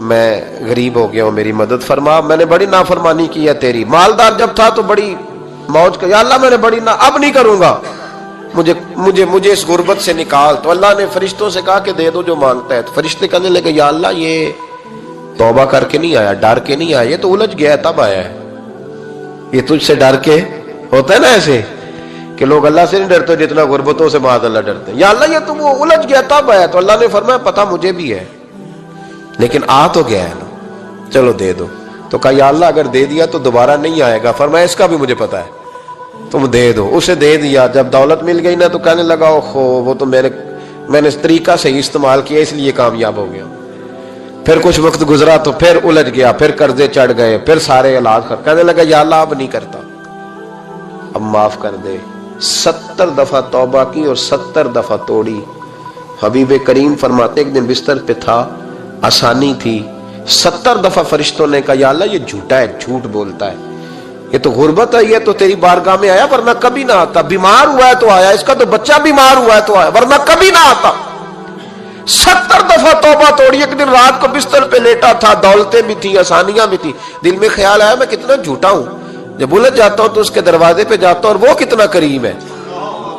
میں غریب ہو گیا ہوں, میری مدد فرما, میں نے بڑی نافرمانی کی ہے تیری. مالدار جب تھا تو بڑی موج کا, یا اللہ میں نے بڑی اب نہیں کروں گا, مجھے اس غربت سے نکال. تو اللہ نے فرشتوں سے کہا کہ دے دو جو مانگتا ہے. تو فرشتے کہنے لگے یا اللہ یہ توبہ کر کے نہیں آیا, ڈر کے نہیں آیا, یہ تو الجھ گیا ہے تب آیا ہے. یہ تجھ سے ڈر کے ہوتا ہے نا ایسے کہ لوگ اللہ سے نہیں ڈرتے جتنا غربتوں سے معاذ اللہ ڈرتے ہیں. یا اللہ یہ تو وہ الجھ گیا تب آیا. تو اللہ نے فرمایا پتہ مجھے بھی ہے لیکن آ تو گیا ہے نا, چلو دے دو. تو کہا یا اللہ اگر دے دیا تو دوبارہ نہیں آئے گا. فرمایا اس کا بھی مجھے پتا ہے, تم دے دو. اسے دے دیا. جب دولت مل گئی نا تو کہنے لگا اوہو وہ تو میں نے اس طریقہ سے ہی استعمال کیا اس لیے کامیاب ہو گیا. پھر کچھ وقت گزرا تو پھر الجھ گیا, پھر قرضے چڑھ گئے, پھر سارے علاج کہنے لگا یا اللہ اب نہیں کرتا, اب معاف کر دے. 70 دفعہ توبہ کی اور 70 دفعہ توڑی. حبیب کریم فرماتے ایک دن بستر پہ تھا, آسانی تھی, 70 دفعہ فرشتوں نے کہا یا اللہ یہ جھوٹا ہے, جھوٹ بولتا ہے, یہ تو غربت ہے, یہ تو تیری بارگاہ میں آیا ورنہ کبھی نہ آتا. بیمار ہوا ہے تو آیا, اس کا تو بچہ بیمار ہوا ہے تو آیا, ورنہ کبھی نہ آتا. 70 دفعہ توبہ توڑی. ایک دن رات کو بستر پہ لیٹا تھا, دولتیں بھی تھی, آسانیاں بھی تھی. دل میں خیال آیا میں کتنا جھوٹا ہوں, جب الجھ جاتا ہوں تو اس کے دروازے پہ جاتا ہوں اور وہ کتنا کریم ہے,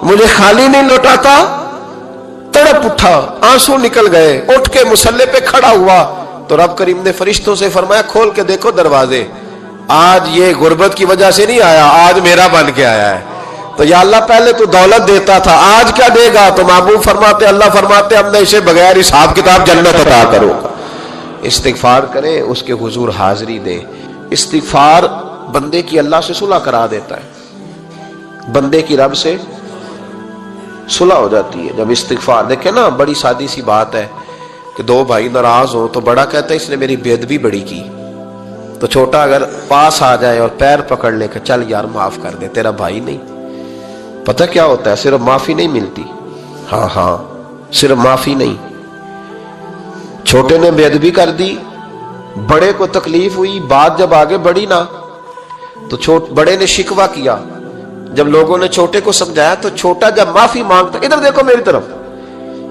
مجھے خالی نہیں لوٹاتا. تڑپ اٹھا, آنسو نکل گئے, اٹھ کے مصلے پہ کھڑا ہوا تو رب کریم نے فرشتوں سے فرمایا کھول کے دیکھو دروازے, آج یہ غربت کی وجہ سے نہیں آیا, آج میرا بن کے آیا ہے. تو یا اللہ پہلے تو دولت دیتا تھا, آج کیا دے گا؟ تو محبوب فرماتے اللہ فرماتے ہم نے اسے بغیر حساب کتاب جنت عطا کروں گا. استغفار کرے, اس کے حضور حاضری دے. استغفار بندے کی اللہ سے صلح کرا دیتا ہے, بندے کی رب سے صلح ہو جاتی ہے جب استغفار. دیکھیں نا بڑی سادی سی بات ہے کہ دو بھائی ناراض ہو تو بڑا کہتا ہے اس نے میری بے ادبی بڑی کی, تو چھوٹا اگر پاس آ جائے اور پیر پکڑ لے کہ چل یار معاف کر دے, تیرا بھائی نہیں. پتہ کیا ہوتا ہے, صرف معافی نہیں ملتی, ہاں صرف معافی نہیں. چھوٹے نے بے ادبی کر دی, بڑے کو تکلیف ہوئی, بات جب آگے بڑھی نا تو بڑے نے شکوہ کیا. جب لوگوں نے چھوٹے کو سمجھایا تو چھوٹا جب معافی مانگتا, ادھر دیکھو میری طرف,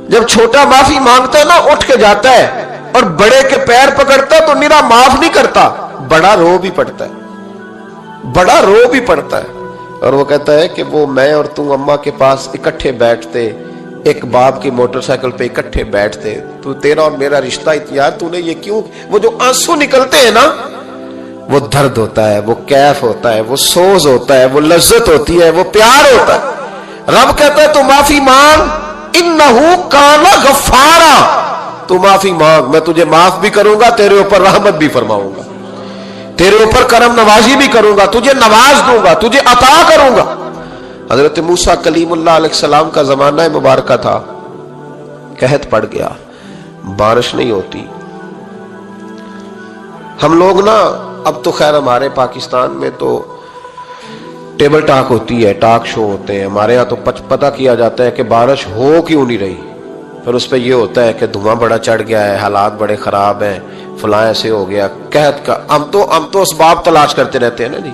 جب چھوٹا معافی مانگتا ہے نا اٹھ کے جاتا ہے اور بڑے کے پیر پکڑتا ہے تو نرا معاف نہیں کرتا, بڑا رو بھی پڑتا ہے, بڑا رو بھی پڑتا ہے. اور وہ کہتا ہے کہ وہ میں اور تم اماں کے پاس اکٹھے بیٹھتے, ایک باپ کی موٹر سائیکل پہ اکٹھے بیٹھتے, تو تیرا اور میرا رشتہ یار تو نے یہ کیوں, وہ جو آنسو نکلتے ہیں نا وہ درد ہوتا ہے, وہ کیف ہوتا ہے, وہ سوز ہوتا ہے, وہ لذت ہوتی ہے, وہ پیار ہوتا ہے. رب کہتا ہے تو معافی مانگ, انہو کان غفارا, تو معافی مانگ, میں تجھے معاف بھی کروں گا, تیرے اوپر رحمت بھی فرماؤں گا, تیرے اوپر کرم نوازی بھی کروں گا, تجھے نواز دوں گا, تجھے عطا کروں گا. حضرت موسیٰ کلیم اللہ علیہ السلام کا زمانہ مبارکہ تھا, قحط پڑ گیا, بارش نہیں ہوتی. ہم لوگ نا اب تو خیر ہمارے پاکستان میں تو ٹیبل ٹاک ہوتی ہے, ٹاک شو ہوتے ہیں, ہمارے ہاں تو پتہ کیا جاتا ہے کہ بارش ہو کیوں نہیں رہی, پھر اس پہ یہ ہوتا ہے کہ دھواں بڑا چڑھ گیا ہے, حالات بڑے خراب ہیں, فلاں ایسے ہو گیا, قحط کا. ہم تو اسباب تلاش کرتے رہتے ہیں نا جی,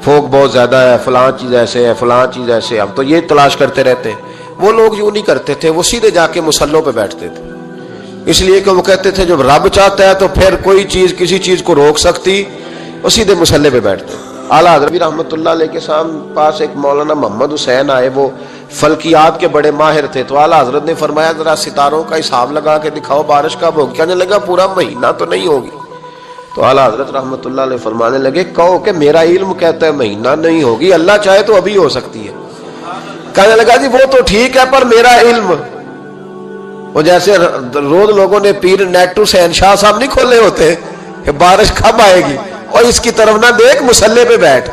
پھوک بہت زیادہ ہے, فلاں چیز ایسے ہے, فلاں چیز ایسے, ہم تو یہ تلاش کرتے رہتے ہیں. وہ لوگ یوں نہیں کرتے تھے, وہ سیدھے جا کے مصلوں پہ بیٹھتے تھے, اس لیے کہ وہ کہتے تھے جب رب چاہتا ہے تو پھر کوئی چیز کسی چیز کو روک سکتی, وہ سیدھے مصلے پہ بیٹھتے. اعلیٰ حضرت رحمۃ اللہ علیہ کے پاس ایک مولانا محمد حسین آئے, وہ فلکیات کے بڑے ماہر تھے. تو اعلیٰ حضرت نے فرمایا ذرا ستاروں کا حساب لگا کے دکھاؤ بارش کب ہوگی. کہنے لگا پورا مہینہ تو نہیں ہوگی. تو اعلیٰ حضرت رحمۃ اللہ علیہ فرمانے لگے کہو کہ میرا علم کہتا ہے مہینہ نہیں ہوگی, اللہ چاہے تو ابھی ہو سکتی ہے. کہنے لگا جی وہ تو ٹھیک ہے پر میرا علم, وہ جیسے روز لوگوں نے پیر نیٹو حسین شاہ صاحب نہیں کھولے ہوتے کہ بارش کب آئے گی, اور اس کی طرف نہ دیکھ, مصلے پہ بیٹھ,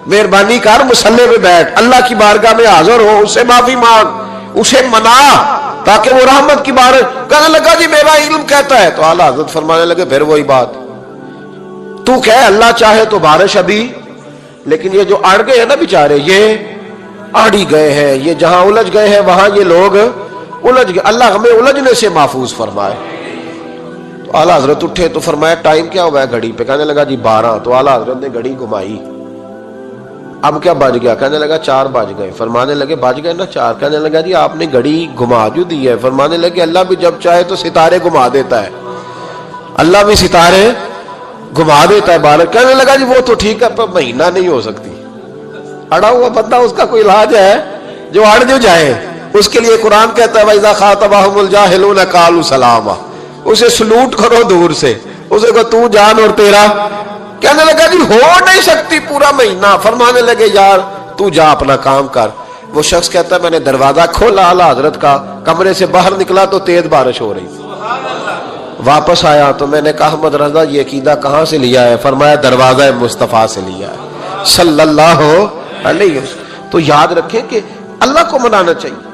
مہربانی کر مصلے پہ بیٹھ, اللہ کی بارگاہ میں حاضر ہو, اسے معافی مانگ, اسے منا تاکہ وہ رحمت کی بارش. کہنے لگا جی میرا علم کہتا ہے. تو اعلیٰ حضرت فرمانے لگے پھر وہی بات, تو کہ اللہ چاہے تو بارش ابھی, لیکن یہ جو اڑ گئے ہیں نا بیچارے, یہ اڑ ہی گئے ہیں, یہ جہاں الجھ گئے ہیں وہاں یہ لوگ الجھ گئے, اللہ ہمیں الجھنے سے محفوظ فرمائے. تو اعلیٰ حضرت اٹھے تو فرمایا ٹائم کیا ہوا ہے گھڑی پہ. کہنے لگا جی 12. تو اعلیٰ حضرت نے گھڑی گھمائی, اب کیا بج گیا؟ کہنے لگا 4 بج گئے. فرمانے لگے بج گئے نا 4. کہنے لگا جی آپ نے گھڑی گھما جو دی ہے. فرمانے لگے اللہ بھی جب چاہے تو ستارے گھما دیتا ہے. اللہ بھی ستارے گھما دیتا ہے بارش. کہنے لگا جی وہ تو ٹھیک ہے پر مہینہ نہیں ہو سکتی. اڑا ہوا بندہ اس کا کوئی علاج ہے جو اڑ جو جائے. اس کے لیے قرآن کہتا ہے وَإِذَا خَاطَبَهُمُ الْجَاهِلُونَ قَالُوا سَلَامًا. اسے سلوٹ کرو دور سے, اسے کو تو جان اور تیرا. کہنے لگا جی ہو نہیں سکتی پورا مہینہ. فرمانے لگے یار تو جا اپنا کام کر. وہ شخص کہتا ہے میں نے دروازہ کھولا اعلیٰ حضرت کا, کمرے سے باہر نکلا تو تیز بارش ہو رہی. واپس آیا تو میں نے کہا احمد رضا یہ عقیدہ کہاں سے لیا ہے؟ فرمایا دروازہ مصطفیٰ سے لیا ہے صلی اللہ علیہ وسلم. تو یاد رکھیں کہ اللہ کو منانا چاہیے,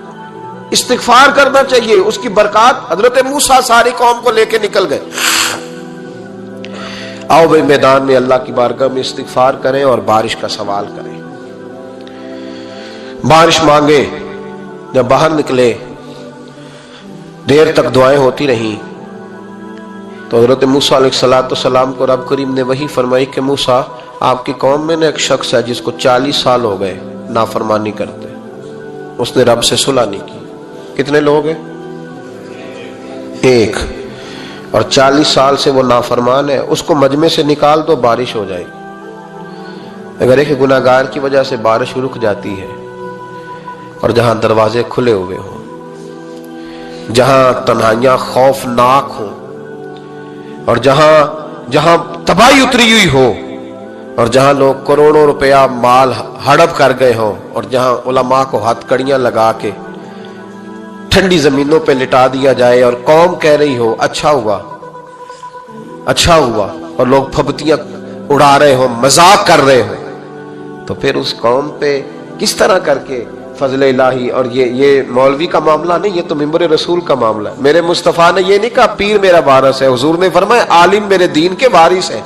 استغفار کرنا چاہیے. اس کی برکات. حضرت موسیٰ ساری قوم کو لے کے نکل گئے. آؤ بھائی میدان میں اللہ کی بارگاہ میں استغفار کریں اور بارش کا سوال کریں, بارش مانگے. جب باہر نکلے دیر تک دعائیں ہوتی رہیں تو حضرت موسیٰ علیہ السلام کو رب کریم نے وحی فرمائی کہ موسیٰ آپ کی قوم میں نے ایک شخص ہے جس کو 40 سال ہو گئے نافرمانی کرتے, اس نے رب سے صلح نہیں کی. کتنے لوگ ہیں؟ ایک. اور 40 سال سے وہ نافرمان ہے, اس کو مجمع سے نکال دو بارش ہو جائے گی. اگر ایک گناہگار کی وجہ سے بارش رک جاتی ہے اور جہاں دروازے کھلے ہوئے ہوں, جہاں تنہائیاں خوفناک ہوں, اور جہاں تباہی اتری ہوئی ہو, اور جہاں لوگ کروڑوں روپیہ مال ہڑپ کر گئے ہوں, اور جہاں علماء کو ہاتھ کڑیاں لگا کے ٹھنڈی زمینوں پہ لٹا دیا جائے اور قوم کہہ رہی ہو اچھا ہوا اچھا ہوا, اور لوگ پھبتیاں اڑا رہے ہوں, مذاق کر رہے ہوں, تو پھر اس قوم پہ کس طرح کر کے فضل الہی. اور یہ مولوی کا معاملہ نہیں, یہ تو ممبر رسول کا معاملہ ہے. میرے مصطفیٰ نے یہ نہیں کہا پیر میرا وارث ہے, حضور نے فرمایا عالم میرے دین کے وارث ہے.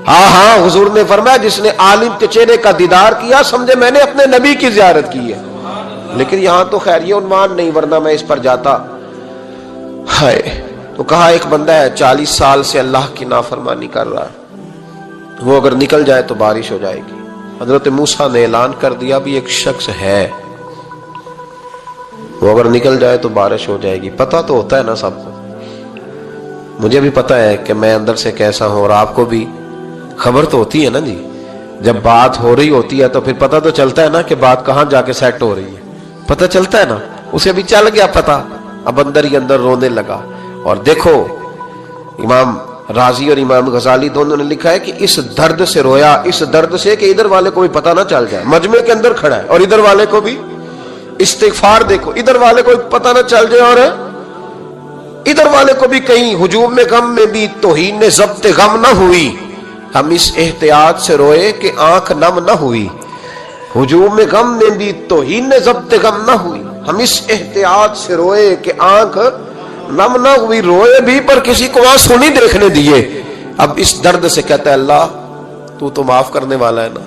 ہاں حضور نے فرمایا جس نے عالم کے چہرے کا دیدار کیا سمجھے میں نے اپنے نبی کی زیارت کی ہے. لیکن یہاں تو خیر یہ عنوان نہیں, ورنہ میں اس پر جاتا. ہائے, تو کہا ایک بندہ ہے 40 سال سے اللہ کی نافرمانی کر رہا ہے, وہ اگر نکل جائے تو بارش ہو جائے گی. حضرت موسیٰ نے اعلان کر دیا بھی ایک شخص ہے, وہ اگر نکل جائے تو بارش ہو جائے گی. پتہ تو ہوتا ہے نا سب کو, مجھے بھی پتہ ہے کہ میں اندر سے کیسا ہوں, اور آپ کو بھی خبر تو ہوتی ہے نا جی. جب بات ہو رہی ہوتی ہے تو پھر پتہ تو چلتا ہے نا کہ بات کہاں جا کے سیٹ ہو رہی ہے, پتہ چلتا ہے نا. اسے بھی چل گیا پتہ, اب اندر ہی اندر رونے لگا. اور دیکھو امام رازی اور امام غزالی دونوں نے لکھا ہے کہ اس درد سے رویا, اس درد سے کہ ادھر والے کو بھی پتہ نہ چل جائے, مجمع کے اندر کھڑا ہے اور ادھر والے کو بھی استغفار. دیکھو ادھر والے کو پتہ نہ چل جائے اور ادھر والے کو بھی کہیں ہجوم میں غم میں بھی توہین نے ضبط غم نہ ہوئی. ہم اس احتیاط سے روئے کہ آنکھ نم نہ ہوئی, ہجوم میں غم میں بھی توہین نے ضبط غم نہ ہوئی. ہم اس احتیاط سے روئے کہ آنکھ نم نہ ہوئی, روئے بھی پر کسی کو آنسو نہیں دیکھنے دیے. اب اس درد سے کہتا ہے اللہ تو تو معاف کرنے والا ہے نا,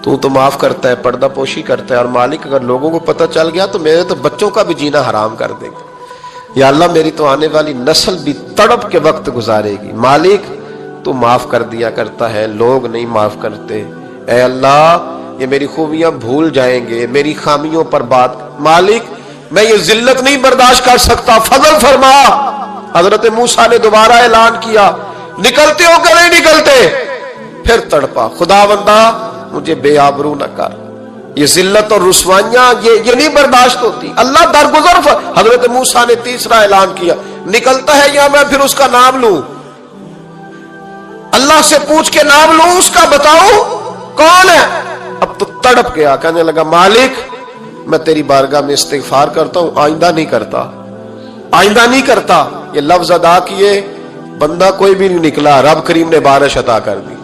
تو تو معاف کرتا ہے, پردہ پوشی کرتا ہے. اور مالک اگر لوگوں کو پتہ چل گیا تو میرے تو بچوں کا بھی جینا حرام کر دے گا. یا اللہ میری تو آنے والی نسل بھی تڑپ کے وقت گزارے گی. مالک تو معاف کر دیا کرتا ہے, لوگ نہیں معاف کرتے. اے اللہ یہ میری خوبیاں بھول جائیں گے, میری خامیوں پر بات. مالک میں یہ ذلت نہیں برداشت کر سکتا, فضل فرما. حضرت موسیٰ نے دوبارہ اعلان کیا نکلتے ہو کہ نہیں نکلتے؟ پھر تڑپا خدا بندہ مجھے بے آبرو نہ کر, یہ ذلت اور رسوائیاں یہ نہیں برداشت ہوتی. اللہ درگزر. حضرت موسیٰ نے تیسرا اعلان کیا نکلتا ہے یا میں پھر اس کا نام لوں, اللہ سے پوچھ کے نام لوں اس کا, بتاؤ کون ہے. اب تو تڑپ گیا, کہنے لگا مالک میں تیری بارگاہ میں استغفار کرتا ہوں, آئندہ نہیں کرتا, آئندہ نہیں کرتا. یہ لفظ ادا کیے, بندہ کوئی بھی نہیں نکلا. رب کریم نے بارش عطا کر دی,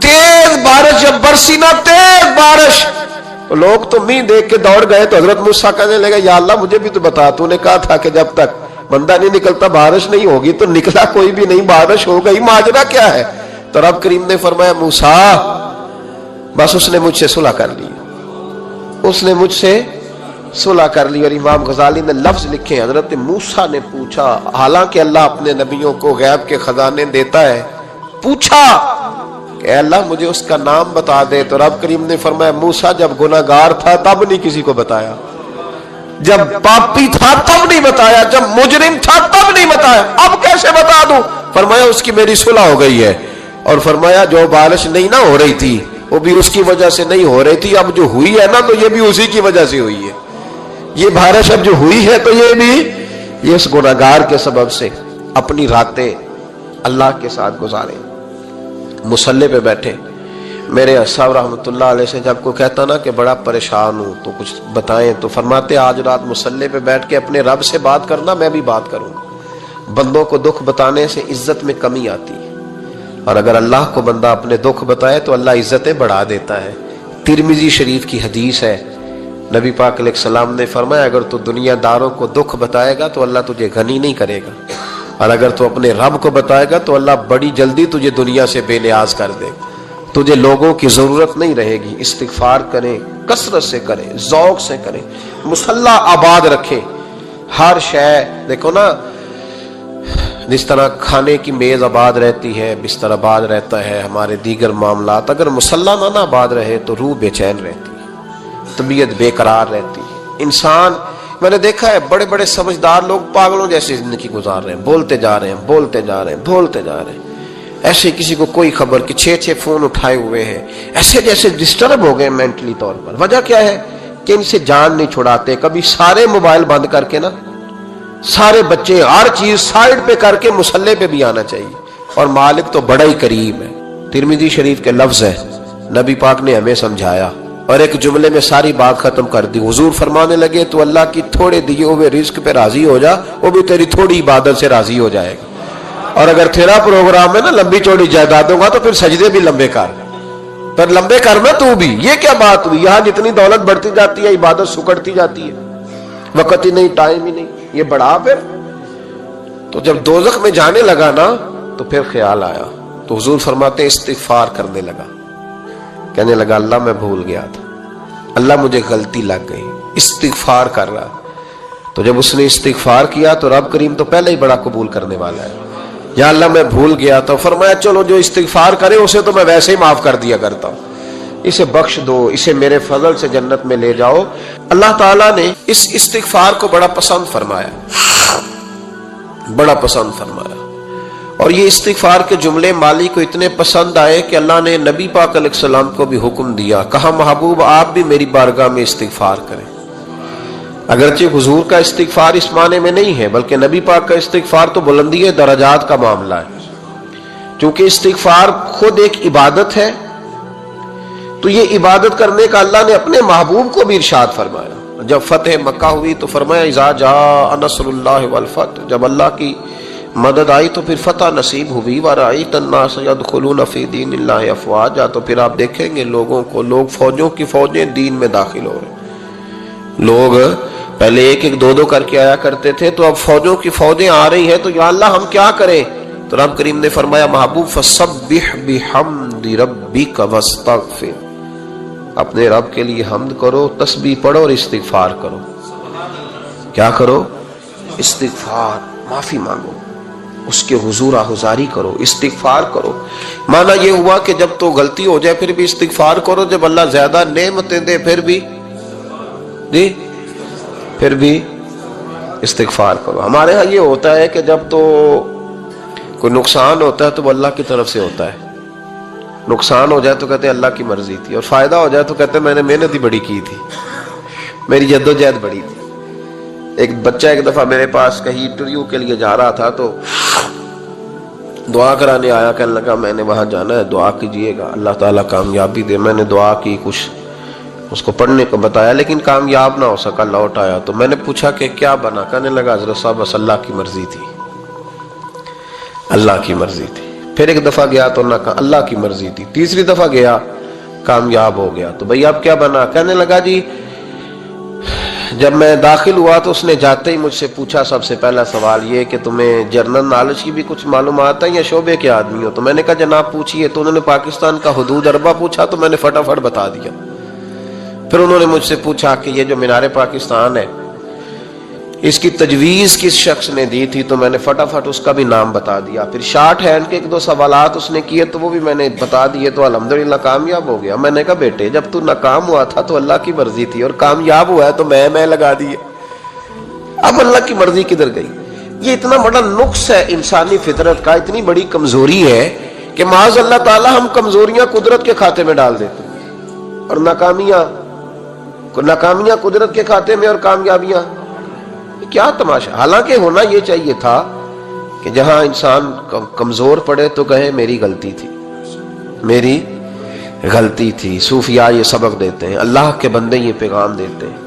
تیز بارش. جب برسی نا تیز بارش, لوگ تو می دیکھ کے دوڑ گئے. تو حضرت موسیٰ کہنے لگا یا اللہ مجھے بھی تو بتا, تو نے کہا تھا کہ جب تک بندہ نہیں نکلتا بارش نہیں ہوگی, تو نکلا کوئی بھی نہیں, بارش ہو گئی, ماجرا کیا ہے. تو رب کریم نے فرمایا موسیٰ بس اس نے مجھ سے صلح کر لی, اس نے مجھ سے صلح کر لی. اور امام غزالی نے لفظ لکھے, حضرت موسیٰ نے پوچھا, حالانکہ اللہ اپنے نبیوں کو غیب کے خزانے دیتا ہے, پوچھا کہ اے اللہ مجھے اس کا نام بتا دے. تو رب کریم نے فرمایا موسیٰ جب گناہگار تھا تب نہیں کسی کو بتایا, جب پاپی تھا تب نہیں بتایا، جب مجرم تھا تب نہیں بتایا، اب کیسے بتا دوں؟ فرمایا اس کی میری صلح ہو گئی ہے، اور فرمایا جو بارش نہیں نہ ہو رہی تھی وہ بھی اس کی وجہ سے نہیں ہو رہی تھی، اب جو ہوئی ہے نا تو یہ بھی اسی کی وجہ سے ہوئی ہے، یہ بارش اب جو ہوئی ہے تو یہ بھی یہ اس گناہگار کے سبب سے۔ اپنی راتیں اللہ کے ساتھ گزارے، مصلی پہ بیٹھے۔ میرے صاحب رحمۃ اللہ علیہ سے جب کوئی کہتا نا کہ بڑا پریشان ہوں تو کچھ بتائیں، تو فرماتے آج رات مصلی پہ بیٹھ کے اپنے رب سے بات کرنا، میں بھی بات کروں گا۔ بندوں کو دکھ بتانے سے عزت میں کمی آتی ہے، اور اگر اللہ کو بندہ اپنے دکھ بتائے تو اللہ عزتیں بڑھا دیتا ہے۔ ترمذی شریف کی حدیث ہے، نبی پاک علیہ السلام نے فرمایا اگر تو دنیا داروں کو دکھ بتائے گا تو اللہ تجھے غنی نہیں کرے گا، اور اگر تو اپنے رب کو بتائے گا تو اللہ بڑی جلدی تجھے دنیا سے بے نیاز کر دے گا، تجھے لوگوں کی ضرورت نہیں رہے گی۔ استغفار کریں، کثرت سے کریں، ذوق سے کریں، مصلی آباد رکھیں، ہر شے دیکھو نا، جس طرح کھانے کی میز آباد رہتی ہے، بستر آباد رہتا ہے، ہمارے دیگر معاملات، اگر مصلی نہ آباد رہے تو روح بے چین رہتی ہے، طبیعت بے قرار رہتی ہے۔ انسان، میں نے دیکھا ہے بڑے بڑے سمجھدار لوگ پاگلوں جیسی زندگی گزار رہے ہیں، بولتے جا رہے ہیں، بولتے جا رہے ہیں، بولتے جا رہے ہیں، ایسے کسی کو کوئی خبر کہ 6 فون اٹھائے ہوئے ہیں، ایسے جیسے ڈسٹرب ہو گئے مینٹلی طور پر۔ وجہ کیا ہے کہ ان سے جان نہیں چھڑاتے۔ کبھی سارے موبائل بند کر کے نا، سارے بچے ہر چیز سائیڈ پہ کر کے مصلی پہ بھی آنا چاہیے، اور مالک تو بڑا ہی قریب ہے۔ ترمذی شریف کے لفظ ہے، نبی پاک نے ہمیں سمجھایا اور ایک جملے میں ساری بات ختم کر دی۔ حضور فرمانے لگے تو اللہ کی تھوڑے دیے ہوئے رزق پہ راضی ہو جا، وہ بھی تیری تھوڑی عبادت سے راضی ہو جائے گا، اور اگر تیرا پروگرام ہے نا لمبی چوڑی جائیدادوں کا تو پھر سجدے بھی لمبے کر، پر لمبے کرنا تو بھی۔ یہ کیا بات ہوئی؟ یہاں جتنی دولت بڑھتی جاتی ہے عبادت سکڑتی جاتی ہے، وقت ہی نہیں، ٹائم ہی نہیں، یہ بڑھا پھر۔ تو جب دوزخ میں جانے لگا نا تو پھر خیال آیا، تو حضور فرماتے استغفار کرنے لگا، کہنے لگا اللہ میں بھول گیا تھا، اللہ مجھے غلطی لگ گئی، استغفار کر رہا۔ تو جب اس نے استغفار کیا تو رب کریم تو پہلے ہی بڑا قبول کرنے والا ہے۔ یا اللہ میں بھول گیا تو فرمایا چلو جو استغفار کرے اسے تو میں ویسے ہی معاف کر دیا کرتا ہوں، اسے بخش دو، اسے میرے فضل سے جنت میں لے جاؤ۔ اللہ تعالیٰ نے اس استغفار کو بڑا پسند فرمایا، بڑا پسند فرمایا، اور یہ استغفار کے جملے مالی کو اتنے پسند آئے کہ اللہ نے نبی پاک علیہ السلام کو بھی حکم دیا، کہا محبوب آپ بھی میری بارگاہ میں استغفار کریں۔ اگرچہ حضور کا استغفار اس معنی میں نہیں ہے، بلکہ نبی پاک کا استغفار تو بلندی درجات کا معاملہ ہے، چونکہ استغفار خود ایک عبادت ہے، تو یہ عبادت کرنے کا اللہ نے اپنے محبوب کو بھی ارشاد فرمایا۔ جب فتح مکہ ہوئی تو فرمایا اذا جاء نصر اللہ والفتح، جب اللہ کی مدد آئی تو پھر فتح نصیب ہوئی، وَرَأَيْتَ النَّاسَ يَدْخُلُونَ فِي دِينِ اللَّهِ أَفْوَاجًا، تو پھر آپ دیکھیں گے لوگوں کو، لوگ فوجوں کی فوجیں دین میں داخل ہو رہے ہیں۔ لوگ پہلے ایک ایک دو دو کر کے آیا کرتے تھے، تو اب فوجوں کی فوجیں آ رہی ہیں، تو یا اللہ ہم کیا کریں؟ تو رب کریم نے فرمایا محبوب فَسَبِّحْ بِحَمْدِ رَبِّكَ وَاسْتَغْفِرْ، اپنے رب کے لیے حمد کرو، تسبیح پڑھو اور استغفار کرو۔ کیا کرو؟ استغفار، معافی مانگو، اس کے حضور آہذاری کرو، استغفار کرو۔ معنی یہ ہوا کہ جب تو غلطی ہو جائے پھر بھی استغفار کرو، جب اللہ زیادہ نعمتیں دے پھر بھی استغفار کرو۔ ہمارے ہاں یہ ہوتا ہے کہ جب تو کوئی نقصان ہوتا ہے تو وہ اللہ کی طرف سے ہوتا ہے، نقصان ہو جائے تو کہتے ہیں اللہ کی مرضی تھی، اور فائدہ ہو جائے تو کہتے ہیں میں نے محنت ہی بڑی کی تھی، میری جدوجہد بڑی تھی۔ ایک بچہ ایک دفعہ میرے پاس کہیں انٹرویو کے لیے جا رہا تھا تو دعا کرانے آیا، کہنے لگا میں نے وہاں جانا ہے، دعا کیجئے گا اللہ تعالیٰ کامیابی دے۔ میں نے دعا کی، کچھ اس کو پڑھنے کو بتایا، لیکن کامیاب نہ ہو سکا، لوٹ آیا۔ تو میں نے پوچھا کہ کیا بنا؟ کہنے لگا حضرت صاحب بس اللہ کی مرضی تھی، اللہ کی مرضی تھی۔ پھر ایک دفعہ گیا تو نہ کہا اللہ کی مرضی تھی، تیسری دفعہ گیا کامیاب ہو گیا۔ تو بھئی اب کیا بنا؟ کہنے لگا جی جب میں داخل ہوا تو اس نے جاتے ہی مجھ سے پوچھا سب سے پہلا سوال یہ کہ تمہیں جنرل نالج کی بھی کچھ معلومات ہے یا شعبے کے آدمی ہو؟ تو میں نے کہا جناب پوچھئے۔ تو انہوں نے پاکستان کا حدود اربع پوچھا تو میں نے فٹافٹ بتا دیا۔ پھر انہوں نے مجھ سے پوچھا کہ یہ جو مینار پاکستان ہے اس کی تجویز کس شخص نے دی تھی؟ تو میں نے فٹافٹ اس کا بھی نام بتا دیا۔ پھر شارٹ ہینڈ کے ایک دو سوالات اس نے کیے تو وہ بھی میں نے بتا دیے، تو الحمدللہ کامیاب ہو گیا۔ میں نے کہا بیٹے جب تو ناکام ہوا تھا تو اللہ کی مرضی تھی، اور کامیاب ہوا ہے تو میں لگا دیے۔ اب اللہ کی مرضی کدھر گئی؟ یہ اتنا بڑا نقص ہے انسانی فطرت کا، اتنی بڑی کمزوری ہے کہ معاذ اللہ تعالی ہم کمزوریاں قدرت کے کھاتے میں ڈال دیتے ہیں، اور ناکامیاں قدرت کے کھاتے میں، اور کامیابیاں کیا تماشا۔ حالانکہ ہونا یہ چاہیے تھا کہ جہاں انسان کمزور پڑے تو کہے میری غلطی تھی، میری غلطی تھی۔ صوفیاء یہ سبق دیتے ہیں، اللہ کے بندے یہ پیغام دیتے ہیں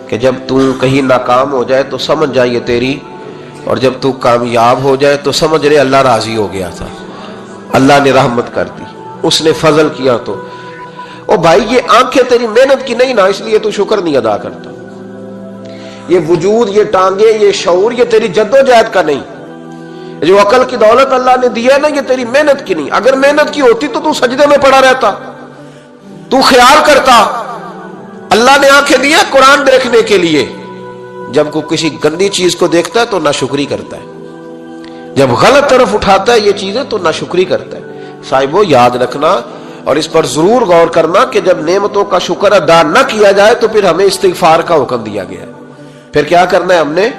کہ جب تو کہیں ناکام ہو جائے تو سمجھ جائے تیری، اور جب تو کامیاب ہو جائے تو سمجھ رہے اللہ راضی ہو گیا تھا، اللہ نے رحمت کر دی، اس نے فضل کیا۔ تو او بھائی یہ آنکھیں تیری محنت کی نہیں نا، اس لیے تو شکر نہیں ادا کرتا۔ یہ وجود، یہ ٹانگیں، یہ شعور، یہ تیری جدوجہد کا نہیں۔ جو عقل کی دولت اللہ نے دی ہے نا، یہ تیری محنت کی نہیں۔ اگر محنت کی ہوتی تو سجدے میں پڑا رہتا، تو خیال کرتا۔ اللہ نے آنکھیں دی ہے قرآن دیکھنے کے لیے، جب کوئی کسی گندی چیز کو دیکھتا ہے تو ناشکری کرتا ہے، جب غلط طرف اٹھاتا ہے یہ چیزیں تو ناشکری کرتا ہے۔ صاحبو یاد رکھنا اور اس پر ضرور غور کرنا کہ جب نعمتوں کا شکر ادا نہ کیا جائے تو پھر ہمیں استغفار کا حکم دیا گیا ہے۔ پھر کیا کرنا ہے ہم نے؟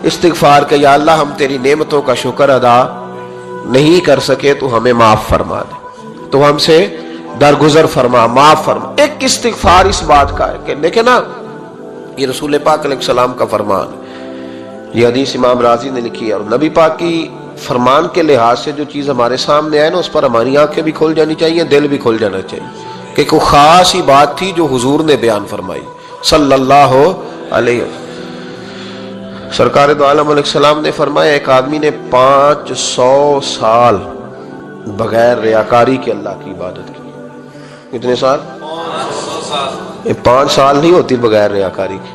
استغفار کہ یا اللہ ہم تیری نعمتوں کا شکر ادا نہیں کر سکے تو ہمیں معاف فرما دے، تو ہم سے درگزر فرما، معاف فرما۔ ایک استغفار اس بات کا ہے کہ دیکھیں نا، یہ رسول پاک علیہ السلام کا فرمان، یہ حدیث امام رازی نے لکھی ہے، اور نبی پاک کی فرمان کے لحاظ سے جو چیز ہمارے سامنے آئے نا، اس پر ہماری آنکھیں بھی کھل جانی چاہیے، دل بھی کھل جانا چاہیے، کہ کوئی خاص ہی بات تھی جو حضور نے بیان فرمائی صلی اللہ علیہ وسلم۔ سرکار دو عالم علیہ السلام نے فرمایا ایک آدمی نے 500 سال بغیر ریاکاری کے اللہ کی عبادت کی۔ کتنے سال؟ 500 سال۔ یہ 5 سال نہیں ہوتی بغیر ریاکاری کی۔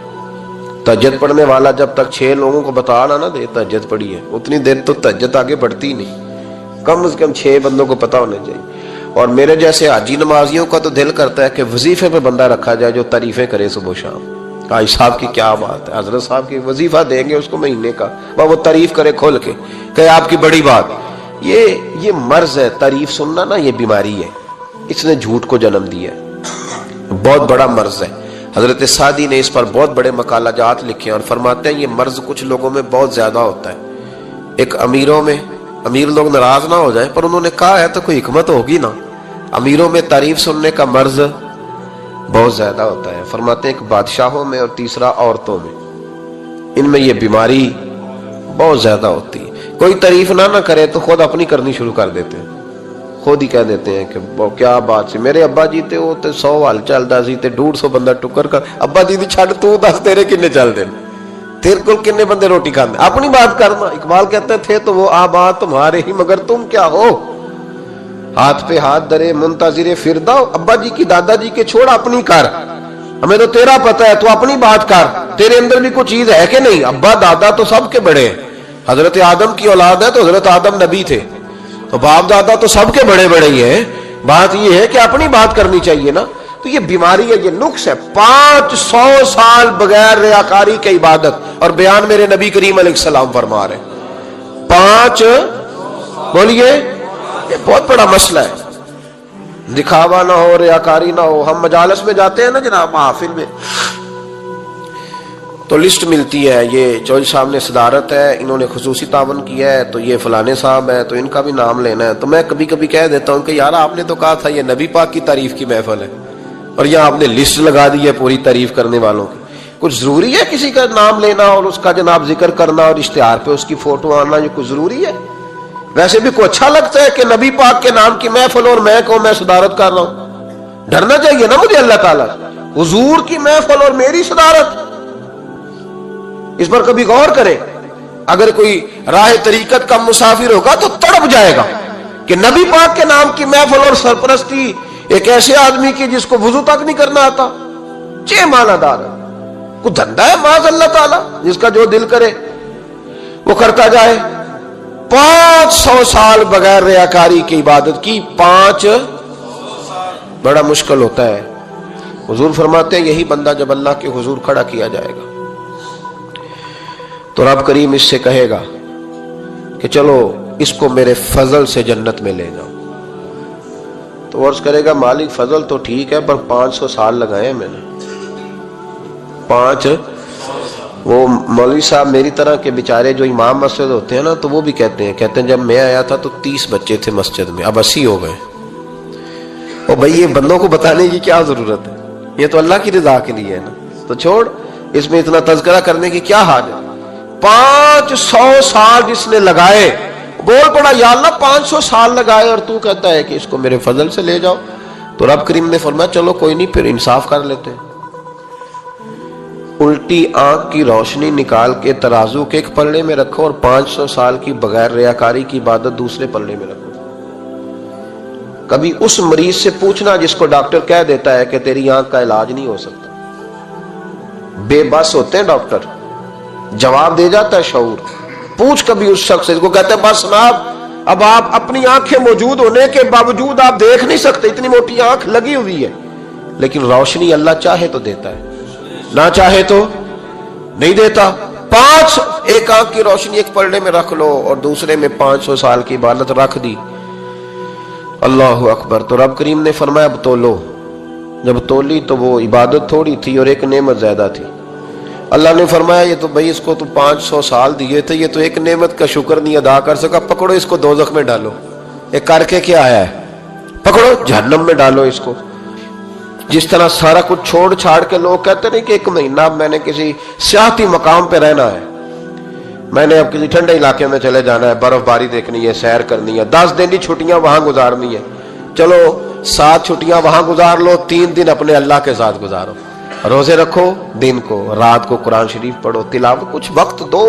تہجد پڑھنے والا جب تک 6 لوگوں کو بتا نہ دے تہجد پڑھی ہے، اتنی دیر تو تہجد آگے بڑھتی نہیں، کم از کم 6 بندوں کو پتا ہونا چاہیے۔ اور میرے جیسے حاجی نمازیوں کا تو دل کرتا ہے کہ وظیفے پہ بندہ رکھا جائے جو تعریفیں کرے صبح و شام۔ حاجی صاحب کی کیا بات ہے، حضرت صاحب کی وظیفہ دیں گے اس کو مہینے کا، وہ تعریف کرے کھول کے کہ آپ کی بڑی بات۔ یہ مرض ہے، تعریف سننا نا یہ بیماری ہے، اس نے جھوٹ کو جنم دیا ہے، بہت بڑا مرض ہے۔ حضرت سعدی نے اس پر بہت بڑے مقالہ جات لکھے ہیں اور فرماتے ہیں یہ مرض کچھ لوگوں میں بہت زیادہ ہوتا ہے۔ ایک امیروں میں، امیر لوگ ناراض نہ ہو جائیں پر انہوں نے کہا ہے تو کوئی حکمت ہوگی نا، امیروں میں تعریف سننے کا مرض بہت زیادہ ہوتا ہے۔ فرماتے ہیں ایک بادشاہوں میں اور تیسرا عورتوں میں، ان میں یہ بیماری بہت زیادہ ہوتی ہے۔ کوئی تعریف نہ کرے تو خود اپنی کرنی شروع کر دیتے ہیں، خود ہی کہہ دیتے ہیں کہ کیا بات سی، میرے ابا جی تے وہ تے 100 حال چلدا سی تے 150 بندہ ٹکر کر، ابا جی دی چھڈ تو دس تیرے کنے چل دے، تیرے کول کنے بندے روٹی کھاندے، اپنی بات کرنا۔ اقبال کہتے تھے تو وہ آبا تمہارے ہی مگر تم کیا ہو، ہاتھ پہ ہاتھ درے منتظر فردہ، ابا جی کی دادا جی کے چھوڑ اپنی کر، ہمیں تو تیرا پتہ ہے تو اپنی بات کر، تیرے اندر بھی کوئی چیز ہے کہ نہیں۔ ابا دادا تو سب کے بڑے ہیں، حضرت آدم کی اولاد ہے تو حضرت آدم نبی تھے، تو باپ دادا تو سب کے بڑے بڑے ہی ہیں، بات یہ ہے کہ اپنی بات کرنی چاہیے نا۔ تو یہ بیماری ہے، یہ نقص ہے۔ 500 سال بغیر ریاکاری کی عبادت، اور بیان میرے نبی کریم علیہ السلام فرما رہے ہیں 5، بولیے، یہ بہت بڑا مسئلہ ہے، دکھاوا نہ ہو، ریاکاری نہ ہو۔ ہم مجالس میں جاتے ہیں نا جناب، محافل میں، تو لسٹ ملتی ہے، یہ چوہدری صاحب نے صدارت ہے، انہوں نے خصوصی تعاون کیا ہے، تو یہ فلانے صاحب ہے تو ان کا بھی نام لینا ہے۔ تو میں کبھی کبھی کہہ دیتا ہوں کہ یار آپ نے تو کہا تھا یہ نبی پاک کی تعریف کی محفل ہے، اور یہاں آپ نے لسٹ لگا دی ہے پوری تعریف کرنے والوں کی۔ کچھ ضروری ہے کسی کا نام لینا اور اس کا جناب ذکر کرنا اور اشتہار پہ اس کی فوٹو آنا، یہ کچھ ضروری ہے؟ ویسے بھی کوئی اچھا لگتا ہے کہ نبی پاک کے نام کی محفل اور میں کہوں میں صدارت کر رہا ہوں؟ ڈرنا چاہیے نا مجھے اللہ تعالیٰ، حضور کی محفل اور میری صدارت، اس پر کبھی غور کریں۔ اگر کوئی راہ طریقت کا مسافر ہوگا تو تڑپ جائے گا کہ نبی پاک کے نام کی محفل اور سرپرستی ایک ایسے آدمی کی جس کو وضو تک نہیں کرنا آتا، چھ معنی دار ہے، کوئی دھندا ہے معاذ اللہ تعالیٰ، جس کا جو دل کرے وہ کرتا جائے۔ 500 سال بغیر ریاکاری کی عبادت کی، 500 بڑا مشکل ہوتا ہے۔ حضور فرماتے ہیں یہی بندہ جب اللہ کے حضور کھڑا کیا جائے گا تو رب کریم اس سے کہے گا کہ چلو اس کو میرے فضل سے جنت میں لے جاؤ۔ تو عرض کرے گا مالک فضل تو ٹھیک ہے پر 500 سال لگائے میں نے، وہ مولوی صاحب میری طرح کے بیچارے جو امام مسجد ہوتے ہیں نا، تو وہ بھی کہتے ہیں جب میں آیا تھا تو 30 بچے تھے مسجد میں، اب 80 ہو گئے۔ اور بھائی یہ بندوں کو بتانے کی کیا ضرورت ہے؟ یہ تو اللہ کی رضا کے لیے ہے نا، تو چھوڑ اس میں اتنا تذکرہ کرنے کی کیا حاجت ہے؟ 500 سال جس نے لگائے، بول پڑا یا اللہ 500 سال لگائے اور تو کہتا ہے کہ اس کو میرے فضل سے لے جاؤ۔ تو رب کریم نے فرمایا چلو کوئی نہیں، پھر انصاف کر لیتے ہیں۔ الٹی آنکھ کی روشنی نکال کے ترازو کے ایک پلڑے میں رکھو اور 500 سال کی بغیر ریاکاری کی عبادت دوسرے پلڑے میں رکھو۔ کبھی اس مریض سے پوچھنا جس کو ڈاکٹر کہہ دیتا ہے کہ تیری آنکھ کا علاج نہیں ہو سکتا۔ بے بس ہوتے ہیں ڈاکٹر، جواب دے جاتا ہے شعور۔ پوچھ کبھی اس شخص سے، اس کو کہتے ہیں بس جناب اب آپ اپنی آنکھیں موجود ہونے کے باوجود آپ دیکھ نہیں سکتے، اتنی موٹی آنکھ لگی ہوئی ہے، لیکن روشنی اللہ چاہے تو دیتا ہے، نہ چاہے تو نہیں دیتا۔ ایک آنکھ کی روشنی ایک پلڑے میں رکھ لو اور دوسرے میں 500 سال کی عبادت رکھ دی۔ اللہ اکبر۔ تو رب کریم نے فرمایا اب تولو۔ جب تولی تو وہ عبادت تھوڑی تھی اور ایک نعمت زیادہ تھی۔ اللہ نے فرمایا یہ تو بھائی اس کو تو 500 سال دیے تھے، یہ تو ایک نعمت کا شکر نہیں ادا کر سکا، پکڑو اس کو دوزخ میں ڈالو۔ یہ کر کے کیا آیا ہے؟ پکڑو جہنم میں ڈالو اس کو۔ جس طرح سارا کچھ چھوڑ چھاڑ کے لوگ کہتے نہیں کہ 1 مہینہ میں نے کسی سیاحتی مقام پہ رہنا ہے، میں نے اب کسی ٹھنڈے علاقے میں چلے جانا ہے، برف باری دیکھنی ہے، سیر کرنی ہے، 10 دن کی چھٹیاں وہاں گزارنی ہے، چلو 7 چھٹیاں وہاں گزار لو، 3 دن اپنے اللہ کے ساتھ گزارو، روزے رکھو، دن کو رات کو قرآن شریف پڑھو، تلاوت، کچھ وقت دو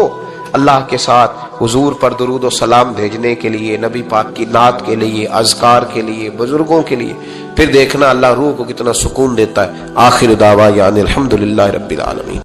اللہ کے ساتھ حضور پر درود و سلام بھیجنے کے لیے، نبی پاک کی نعت کے لیے، اذکار کے لیے، بزرگوں کے لیے، پھر دیکھنا اللہ روح کو کتنا سکون دیتا ہے۔ آخر دعوانا الحمدللہ رب العالمین۔